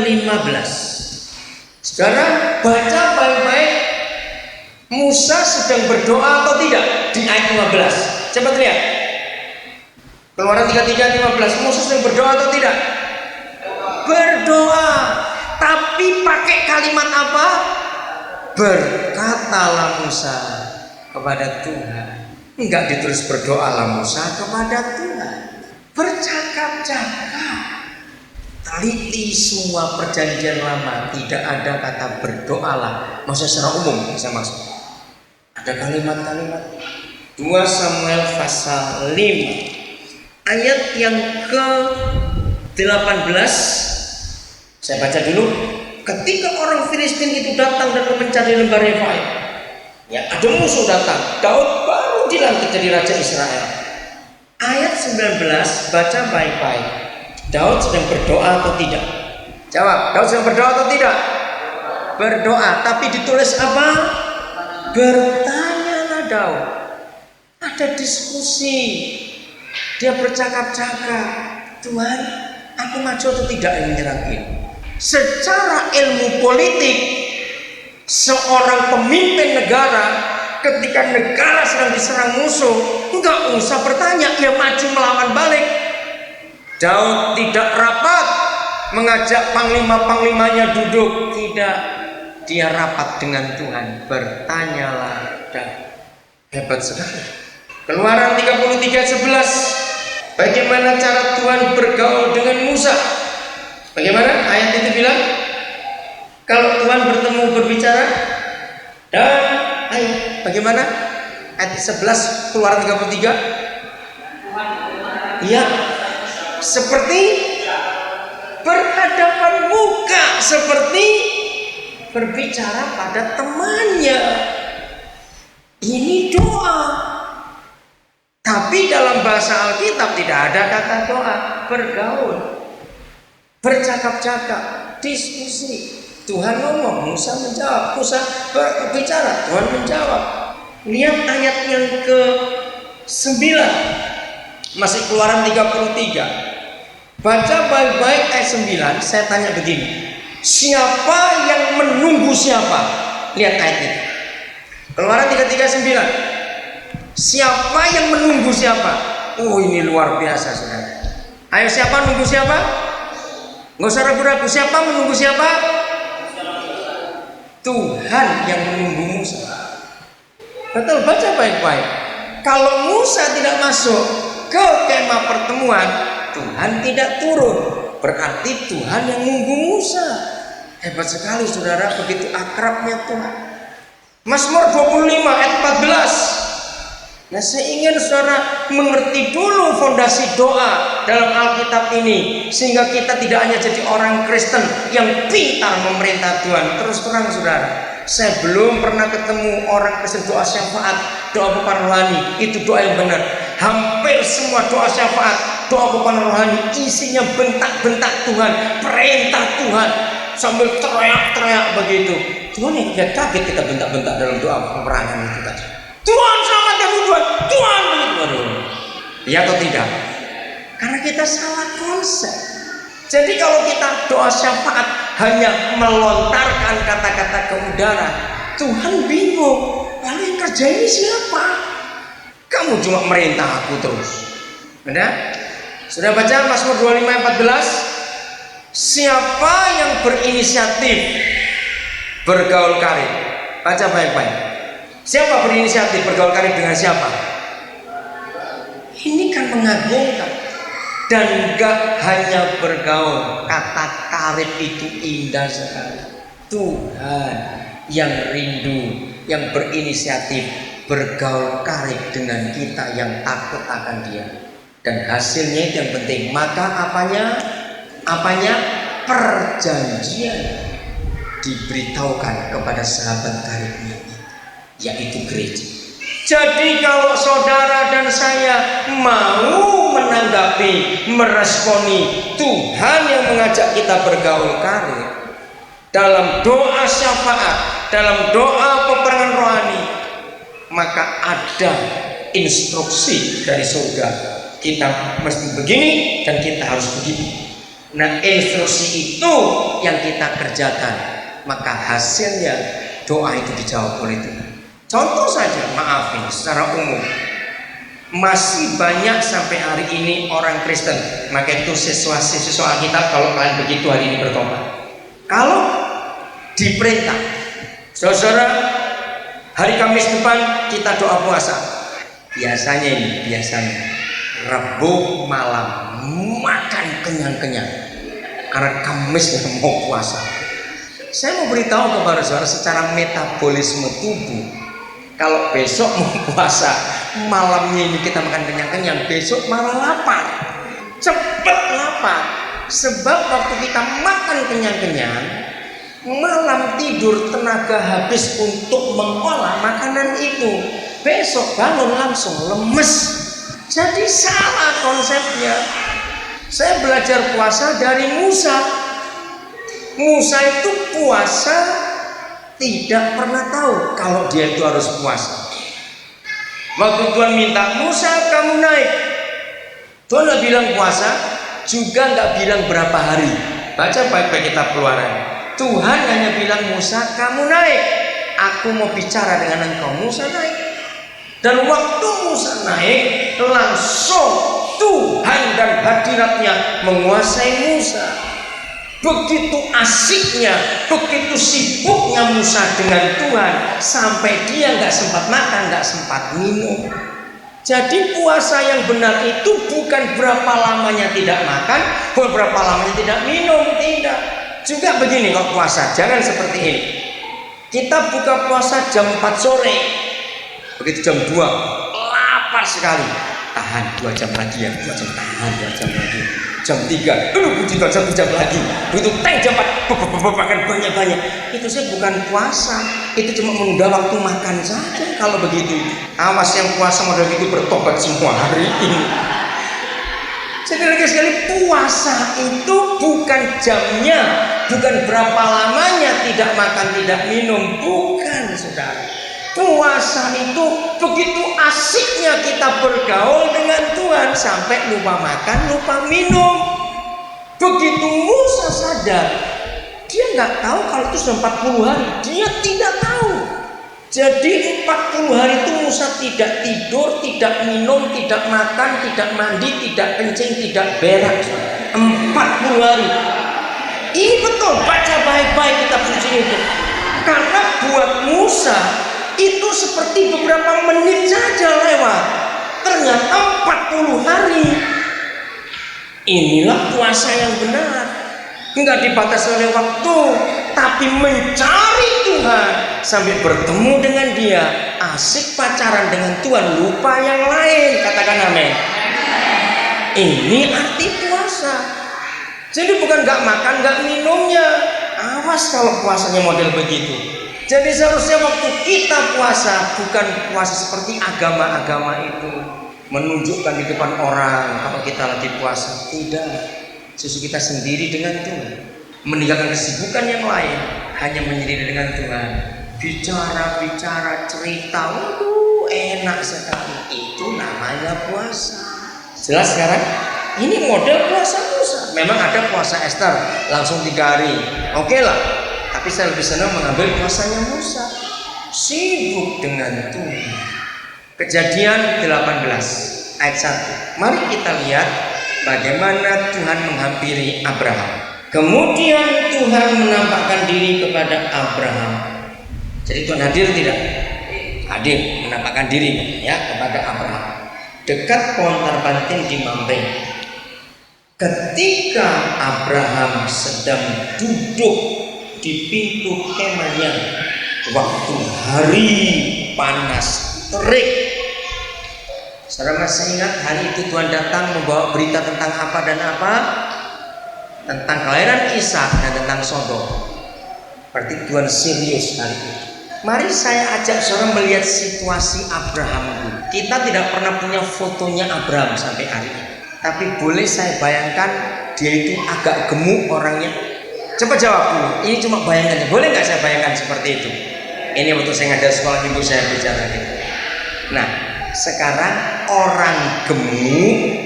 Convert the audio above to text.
ke-15. Saudara baca baik-baik, Musa sedang berdoa atau tidak di ayat 15. Coba lihat. Keluaran 33:15. Musa sedang berdoa atau tidak? Berdoa. Tapi pakai kalimat apa? Berkatalah Musa kepada Tuhan. Enggak ditulis berdoalah Musa kepada Tuhan. Bercakap-cakap. Teliti semua perjanjian lama, tidak ada kata berdoalah. Maksudnya secara umum bisa masuk. Ada kalimat-kalimat. 2 Samuel pasal 5 ayat yang ke-18. Saya baca dulu. Ketika orang Filistin itu datang dan mencari lembah Refaim, ya ada musuh datang. Daud baru dilantik jadi raja Israel. Ayat 19, baca baik-baik. Daud sedang berdoa atau tidak? Jawab, Daud sedang berdoa atau tidak? Berdoa, tapi ditulis apa? Bertanyalah Daud. Ada diskusi. Dia bercakap-cakap. Tuhan, aku maju atau tidak yang menyerang ini? Secara ilmu politik, seorang pemimpin negara ketika negara sedang diserang musuh, enggak usah bertanya, dia maju melawan balik. Daud tidak rapat mengajak panglima-panglimanya duduk, tidak. Dia rapat dengan Tuhan. Bertanyalah Daud. Hebat sekali. Keluaran 33:11. Bagaimana cara Tuhan bergaul dengan Musa? Bagaimana ayat itu bilang? Kalau Tuhan bertemu berbicara dan ayat bagaimana? Ayat 11 Keluaran 33. Iya. Seperti berhadapan muka, seperti berbicara pada temannya. Ini doa. Tapi dalam bahasa Alkitab tidak ada kata doa. Bergaul, bercakap-cakap, diskusi. Tuhan ngomong, Musa menjawab. Musa berbicara, Tuhan menjawab. Lihat ayat yang ke-9. Masih Keluaran 33. Baca baik-baik ayat 9. Saya tanya begini, siapa yang menunggu siapa? Lihat ayat itu. Keluaran 33:9. Siapa yang menunggu siapa? Oh, ini luar biasa, saudara. Ayo, siapa nunggu siapa? Nggak usah ragu-ragu. Siapa menunggu siapa? Tuhan yang menunggu Musa. Betul, baca baik-baik. Kalau Musa tidak masuk ke kemah pertemuan, Tuhan tidak turun. Berarti Tuhan yang nunggu Musa. Hebat sekali, saudara, begitu akrabnya Tuhan. Mazmur 25 ayat 14. Nah, saya ingin saudara mengerti dulu fondasi doa dalam Alkitab ini, sehingga kita tidak hanya jadi orang Kristen yang pintar memerintah Tuhan. Terus terang saudara, saya belum pernah ketemu orang Kristen doa syafaat, doa bukan rohani. Itu doa yang benar. Hampir semua doa syafaat, doa bukan rohani, isinya bentak-bentak Tuhan, perintah Tuhan, sambil teriak-teriak begitu. Tuhan yang tidak kaget kita bentak-bentak dalam doa peperangan itu tadi. Tuhan selamatkan Tuhan, Tuhan begitu. Ya atau tidak? Karena kita salah konsep. Jadi kalau kita doa syafaat hanya melontarkan kata-kata ke udara, Tuhan bingung. Lalu yang kerja ini siapa? Kamu cuma merintah aku terus. Benar? Sudah baca Mazmur 25 ayat 14? Siapa yang berinisiatif bergaul karib? Baca baik-baik. Siapa berinisiatif bergaul karib dengan siapa? Ini kan mengagumkan. Dan gak hanya bergaul, kata karib itu indah sekali. Tuhan yang rindu, yang berinisiatif bergaul karib dengan kita yang takut akan Dia. Dan hasilnya itu yang penting. Maka apanya? Perjanjian diberitahukan kepada sahabat karibnya, yaitu gereja. Jadi kalau saudara dan saya mau menanggapi, meresponi Tuhan yang mengajak kita bergaul karib dalam doa syafaat, dalam doa peperangan rohani, maka ada instruksi dari surga. Kita mesti begini dan kita harus begini. Nah, instruksi itu yang kita kerjakan, maka hasilnya doa itu dijawab oleh Tuhan. Contoh saja, maafin secara umum, masih banyak sampai hari ini orang Kristen. Maka itu siswa kita, kalau kalian begitu hari ini bertobat. Kalau diperintah, saudara, hari Kamis depan kita doa puasa. Biasanya Rabu malam makan kenyang-kenyang karena Kamis mau puasa. Saya mau beritahu kepada saudara secara metabolisme tubuh, kalau besok mau puasa, malamnya ini kita makan kenyang-kenyang, besok malah lapar, cepet lapar. Sebab waktu kita makan kenyang-kenyang, malam tidur tenaga habis untuk mengolah makanan itu, besok bangun langsung lemes. Jadi salah konsepnya. Saya belajar puasa dari Musa. Musa itu puasa tidak pernah tahu kalau dia itu harus puasa. Waktu Tuhan minta, Musa kamu naik, Tuhan gak bilang puasa, juga gak bilang berapa hari. Baca baik-baik kitab Keluaran. Tuhan hanya bilang, Musa kamu naik, aku mau bicara dengan engkau. Musa naik. Dan waktu Musa naik, langsung Tuhan dan hadiratnya menguasai Musa. Begitu asiknya, begitu sibuknya Musa dengan Tuhan, sampai dia gak sempat makan, gak sempat minum. Jadi puasa yang benar itu bukan berapa lamanya tidak makan, bukan berapa lamanya tidak minum, tidak. Juga begini kok puasa, jangan seperti ini. Kita buka puasa jam 4 sore, begitu jam 2 lapar sekali, tahan 2 jam lagi ya, 2 jam, tahan 2 jam lagi. Jam 3, puji Tuhan 1 jam lagi. Begitu jam 4, makan banyak-banyak. Itu saya bukan puasa, itu cuma menunda waktu makan saja. Kalau begitu, awas yang puasa model itu bertobat semua hari ini. Jadi lagi sekali, puasa itu bukan jamnya, bukan berapa lamanya tidak makan tidak minum, bukan saudara. Puasa itu begitu asiknya kita bergaul dengan Tuhan sampai lupa makan, lupa minum. Begitu Musa sadar, dia nggak tahu kalau itu sudah 40 hari, dia tidak tahu. Jadi 40 hari itu Musa tidak tidur, tidak minum, tidak makan, tidak mandi, tidak kencing, tidak berak. 40 hari. Ini betul, baca baik-baik kitab suci itu. Karena buat Musa itu seperti beberapa menit saja lewat, ternyata 40 hari. Inilah puasa yang benar, enggak dibatasi oleh waktu, tapi mencari Tuhan sambil bertemu dengan Dia, asik pacaran dengan Tuhan, lupa yang lain. Katakan amin. Ini arti puasa. Jadi bukan enggak makan, enggak minumnya. Awas kalau puasanya model begitu. Jadi seharusnya waktu kita puasa bukan puasa seperti agama-agama itu, menunjukkan di depan orang kalau kita lagi puasa. Tidak, justru kita sendiri dengan Tuhan, meninggalkan kesibukan yang lain, hanya menyendiri dengan Tuhan. Bicara, cerita, enak sekali. Itu namanya puasa. Jelas sekarang? Ini model puasa Musa. Memang ada puasa Esther langsung 3 hari, oke lah. Tapi saya lebih senang mengambil puasanya Musa, sibuk dengan Tuhan. Kejadian 18 ayat 1. Mari kita lihat bagaimana Tuhan menghampiri Abraham. Kemudian Tuhan menampakkan diri kepada Abraham. Jadi Tuhan hadir tidak? Hadir, menampakkan diri ya kepada Abraham. Dekat pohon terbanting di Mamre. Ketika Abraham sedang duduk di pintu kemahnya, waktu hari panas terik. Saudara masih ingat hari itu Tuhan datang membawa berita tentang apa dan apa? Tentang kelahiran Ishak dan tentang Sodom. Berarti Tuhan serius hari itu. Mari saya ajak saudara melihat situasi Abraham dulu. Kita tidak pernah punya fotonya Abraham sampai hari ini, tapi boleh saya bayangkan dia itu agak gemuk orangnya. Coba jawab dulu, ini cuma bayangannya. Boleh nggak saya bayangkan seperti itu? Ini waktu saya ngajar sekolah minggu saya bicara gitu. Nah, sekarang orang gemuk